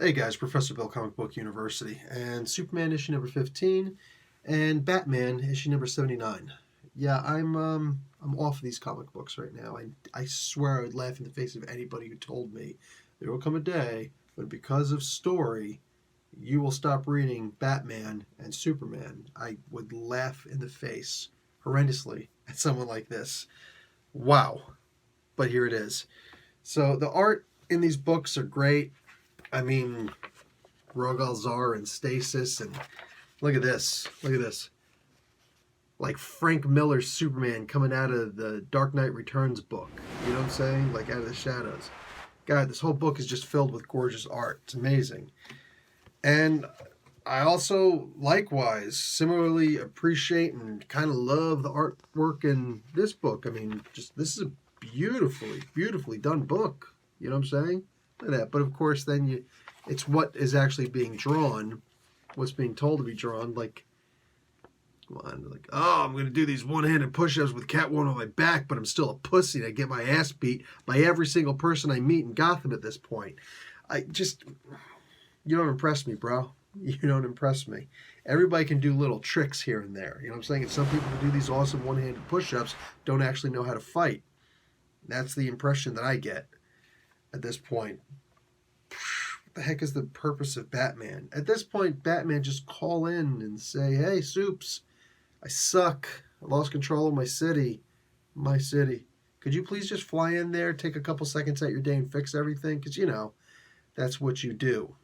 Hey guys, Professor Bill, Comic Book University, and Superman issue number 15, and Batman issue number 79. Yeah, I'm off of these comic books right now. I swear I would laugh in the face of anybody who told me there will come a day when because of story you will stop reading Batman and Superman. I would laugh in the face horrendously at someone like this. Wow. But here it is. So the art in these books are great. I mean, Rogalzar and Stasis, and look at this. Look at this. Like Frank Miller's Superman coming out of the Dark Knight Returns book. You know what I'm saying? Like out of the shadows. God, this whole book is just filled with gorgeous art. It's amazing. And I also, likewise, similarly appreciate and kind of love the artwork in this book. I mean, just this is a beautifully done book. You know what I'm saying? Look at that. But of course, then it's what is actually being drawn, what's being told to be drawn. Like, come on, like, oh, I'm going to do these one-handed push-ups with Catwoman on my back, but I'm still a pussy and I get my ass beat by every single person I meet in Gotham at this point. You don't impress me, bro. You don't impress me. Everybody can do little tricks here and there. You know what I'm saying? And some people who do these awesome one-handed push-ups don't actually know how to fight. That's the impression that I get at this point. What the heck is the purpose of Batman? At this point, Batman just call in and say, hey, Soups, I suck. I lost control of my city. My city. Could you please just fly in there, take a couple seconds out your day and fix everything? Because, you know, that's what you do.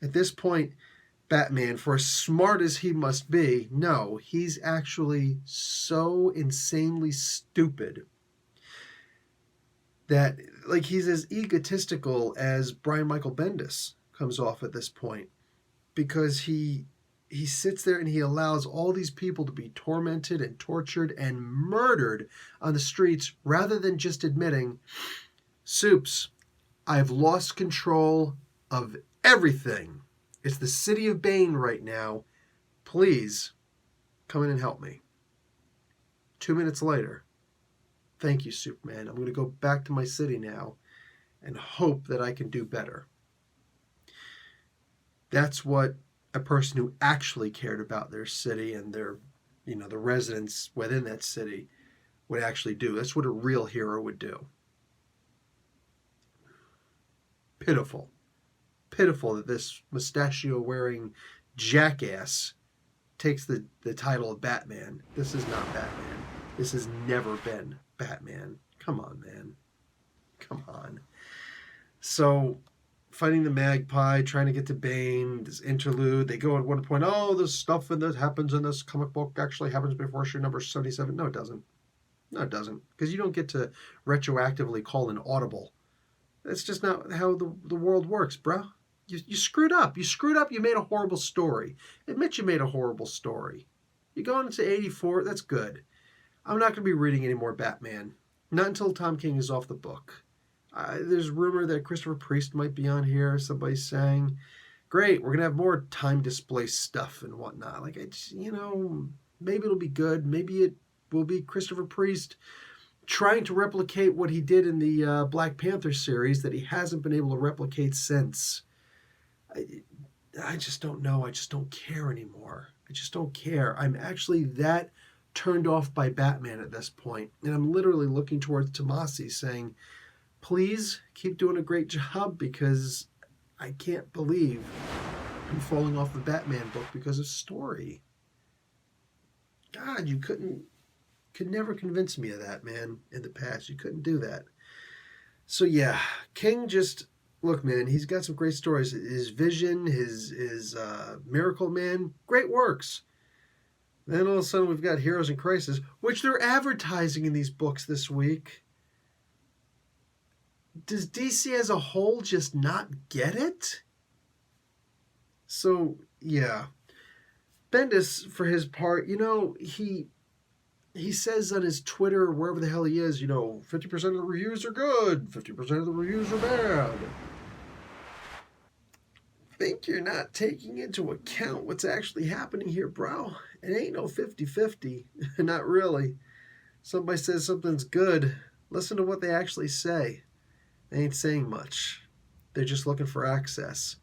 At this point, Batman, for as smart as he must be, no, he's actually so insanely stupid that, like, he's as egotistical as Brian Michael Bendis comes off at this point, because he sits there and he allows all these people to be tormented and tortured and murdered on the streets rather than just admitting, Soups, I've lost control of everything. It's the city of Bane right now. Please come in and help me. 2 minutes later, thank you, Superman. I'm going to go back to my city now and hope that I can do better. That's what a person who actually cared about their city and their, the residents within that city would actually do. That's what a real hero would do. Pitiful that this mustachio-wearing jackass takes the title of Batman. This is not Batman. This has never been Batman. Come on, man. Come on. So, fighting the Magpie, trying to get to Bane, this interlude. They go at one point, oh, the stuff that happens in this comic book actually happens before issue number 77. No, it doesn't. No, it doesn't. Because you don't get to retroactively call an audible. That's just not how the world works, bro. You screwed up. You screwed up. You made a horrible story. Admit you made a horrible story. You're going into 84. That's good. I'm not going to be reading any more Batman. Not until Tom King is off the book. There's rumor that Christopher Priest might be on here. Somebody's saying, great, we're going to have more time-displaced stuff and whatnot. Like, maybe it'll be good. Maybe it will be Christopher Priest trying to replicate what he did in the Black Panther series that he hasn't been able to replicate since. I just don't know. I just don't care anymore. I just don't care. I'm actually that turned off by Batman at this point. And I'm literally looking towards Tomasi saying, please keep doing a great job, because I can't believe I'm falling off the Batman book because of story. God, you could never convince me of that, man, in the past. You couldn't do that. So yeah, King just, look, man, he's got some great stories. His Vision, his Miracle Man, great works. Then all of a sudden we've got Heroes in Crisis, which they're advertising in these books this week. Does DC as a whole just not get it? So, yeah. Bendis, for his part, he says on his Twitter, or wherever the hell he is, 50% of the reviews are good, 50% of the reviews are bad. Think you're not taking into account what's actually happening here, bro. It ain't no 50-50. Not really. Somebody says something's good, listen to what they actually say. They ain't saying much. They're just looking for access.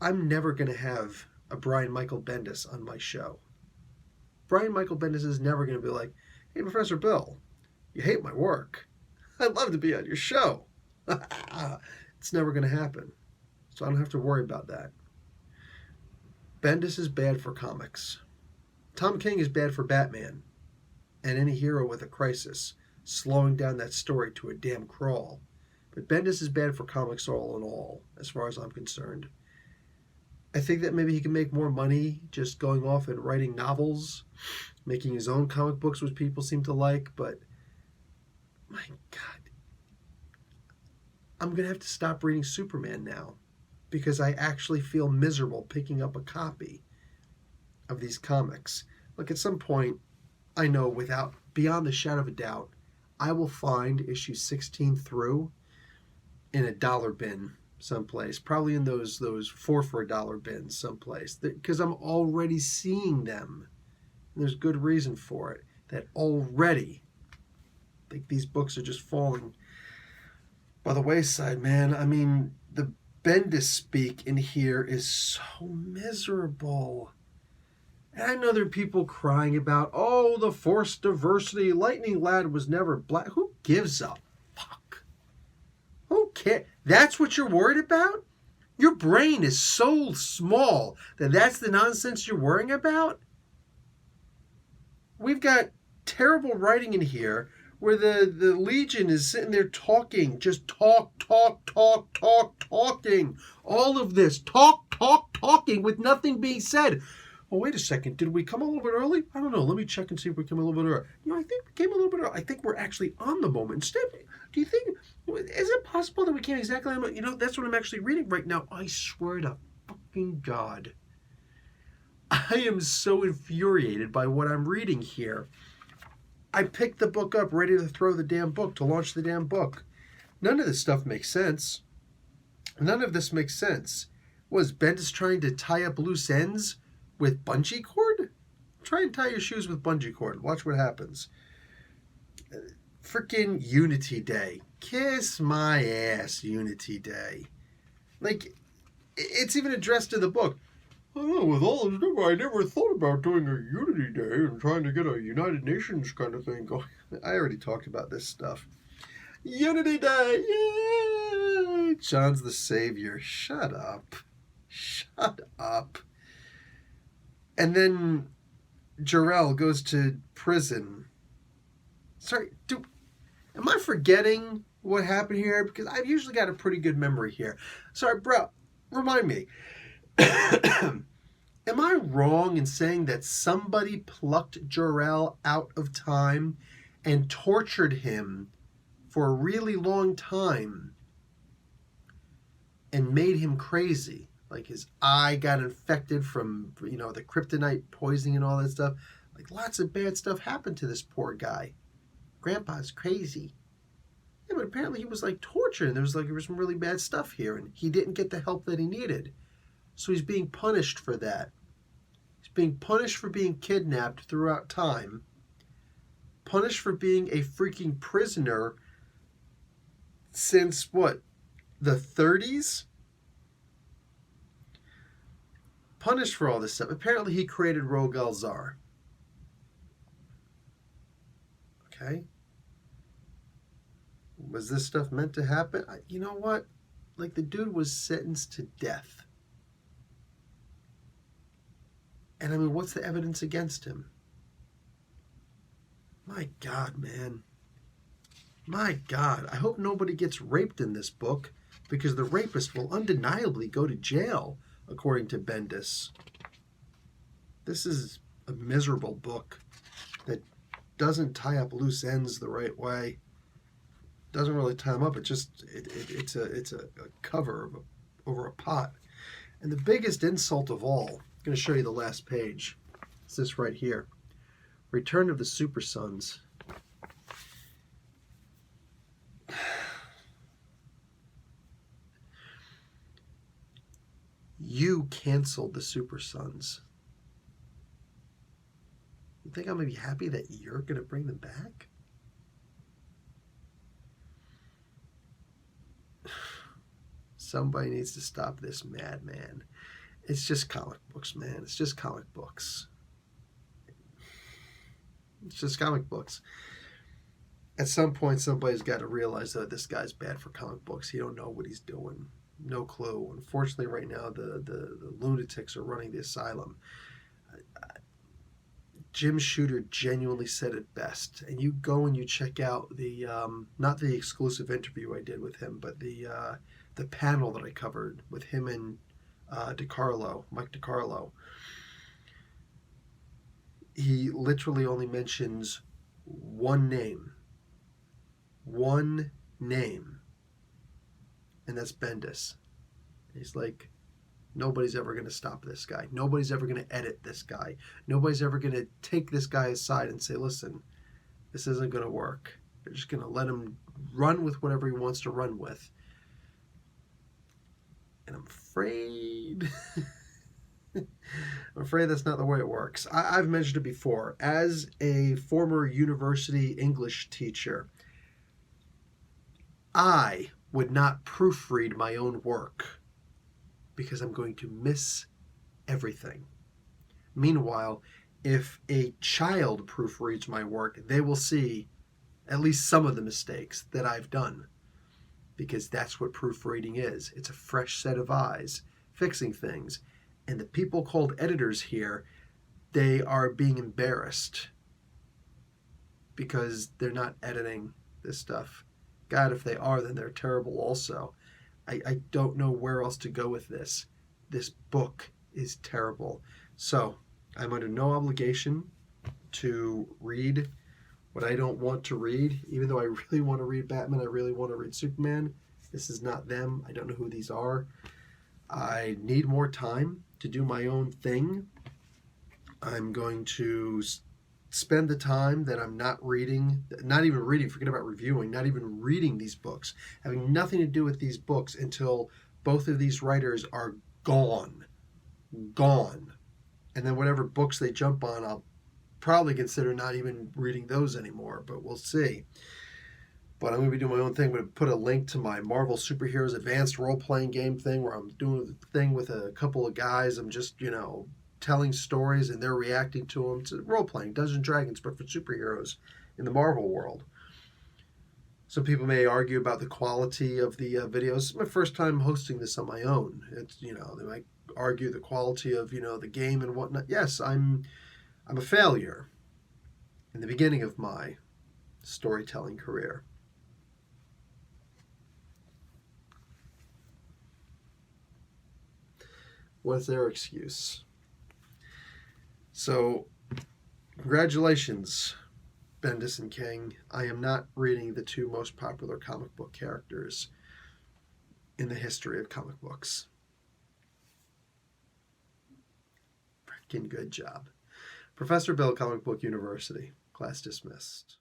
I'm never going to have a Brian Michael Bendis on my show. Brian Michael Bendis is never going to be like, hey, Professor Bill, you hate my work. I'd love to be on your show. It's never going to happen. So I don't have to worry about that. Bendis is bad for comics. Tom King is bad for Batman and any hero with a crisis, slowing down that story to a damn crawl. But Bendis is bad for comics all in all, as far as I'm concerned. I think that maybe he can make more money just going off and writing novels, making his own comic books, which people seem to like, but my God, I'm going to have to stop reading Superman now because I actually feel miserable picking up a copy of these comics. Look, at some point, I know without, beyond the shadow of a doubt, I will find issue 16 through in a dollar bin someplace, probably in those 4 for $1 bins someplace, because I'm already seeing them. And there's good reason for it. That already, I think these books are just falling by the wayside, man. I mean, the Bendis speak in here is so miserable. And I know there are people crying about, oh, the forced diversity. Lightning Lad was never black. Who gives a fuck? Who cares? That's what you're worried about? Your brain is so small that that's the nonsense you're worrying about? We've got terrible writing in here where the Legion is sitting there talking, just talking. All of this, talking with nothing being said. Oh, wait a second. Did we come a little bit early? I don't know. Let me check and see if we came a little bit early. I think we came a little bit early. I think we're actually on the moment. Instead, do you think, is it possible that we came exactly on the moment? That's what I'm actually reading right now. I swear to fucking God. I am so infuriated by what I'm reading here. I picked the book up ready to throw the damn book, to launch the damn book. None of this stuff makes sense. None of this makes sense. Was Bendis trying to tie up loose ends with bungee cord? Try and tie your shoes with bungee cord. Watch what happens. Freaking Unity Day. Kiss my ass, Unity Day. Like, it's even addressed to the book. Oh, with all this stuff, I never thought about doing a Unity Day and trying to get a United Nations kind of thing going. I already talked about this stuff. Unity Day! Yay! John's the savior. Shut up. Shut up. And then Jor-el goes to prison. Sorry, am I forgetting what happened here? Because I've usually got a pretty good memory here. Sorry, bro, remind me. Am I wrong in saying that somebody plucked Jor-el out of time and tortured him for a really long time and made him crazy? Like his eye got infected from, the kryptonite poisoning and all that stuff. Like lots of bad stuff happened to this poor guy. Grandpa's crazy. Yeah, but apparently he was like tortured. There was some really bad stuff here, and he didn't get the help that he needed. So he's being punished for that. He's being punished for being kidnapped throughout time. Punished for being a freaking prisoner since what? The 30s? Punished for all this stuff. Apparently he created Rogel Zar. Okay. Was this stuff meant to happen? You know what? Like the dude was sentenced to death. And I mean, what's the evidence against him? My God, man. My God. I hope nobody gets raped in this book because the rapist will undeniably go to jail, according to Bendis. This is a miserable book that doesn't tie up loose ends the right way. Doesn't really tie them up. It's a cover over a pot. And the biggest insult of all, I'm going to show you the last page. It's this right here. Return of the Super Sons. You canceled the Super Sons. You think I'm going to be happy that you're going to bring them back? Somebody needs to stop this madman. It's just comic books, man. It's just comic books. It's just comic books. At some point, somebody's got to realize that this guy's bad for comic books. He don't know what he's doing. No clue. Unfortunately, right now, the lunatics are running the asylum. Jim Shooter genuinely said it best. And you go and you check out the, not the exclusive interview I did with him, but the panel that I covered with him and Mike DiCarlo. He literally only mentions one name, and that's Bendis. He's like, nobody's ever going to stop this guy. Nobody's ever going to edit this guy. Nobody's ever going to take this guy aside and say, listen, this isn't going to work. They're just going to let him run with whatever he wants to run with. And I'm afraid... I'm afraid that's not the way it works. I've mentioned it before. As a former university English teacher, I would not proofread my own work because I'm going to miss everything. Meanwhile, if a child proofreads my work, they will see at least some of the mistakes that I've done, because that's what proofreading is. It's a fresh set of eyes fixing things. And the people called editors here, they are being embarrassed because they're not editing this stuff. God, if they are, then they're terrible also. I don't know where else to go with this. This book is terrible. So I'm under no obligation to read what I don't want to read. Even though I really want to read Batman, I really want to read Superman. This is not them. I don't know who these are. I need more time to do my own thing. I'm going to spend the time that I'm not reading, not even reading, forget about reviewing, not even reading these books, having nothing to do with these books until both of these writers are gone. And then whatever books they jump on, I'll probably consider not even reading those anymore, but we'll see. But I'm going to be doing my own thing. I'm going to put a link to my Marvel Superheroes Advanced Role-Playing Game thing where I'm doing the thing with a couple of guys. I'm just, telling stories and they're reacting to them. It's role-playing, Dungeons and Dragons, but for superheroes in the Marvel world. Some people may argue about the quality of the videos. It's my first time hosting this on my own. It's, they might argue the quality of, the game and whatnot. Yes, I'm a failure in the beginning of my storytelling career. What's their excuse? So, congratulations, Bendis and King. I am not reading the two most popular comic book characters in the history of comic books. Freaking good job. Professor Bill, Comic Book University. Class dismissed.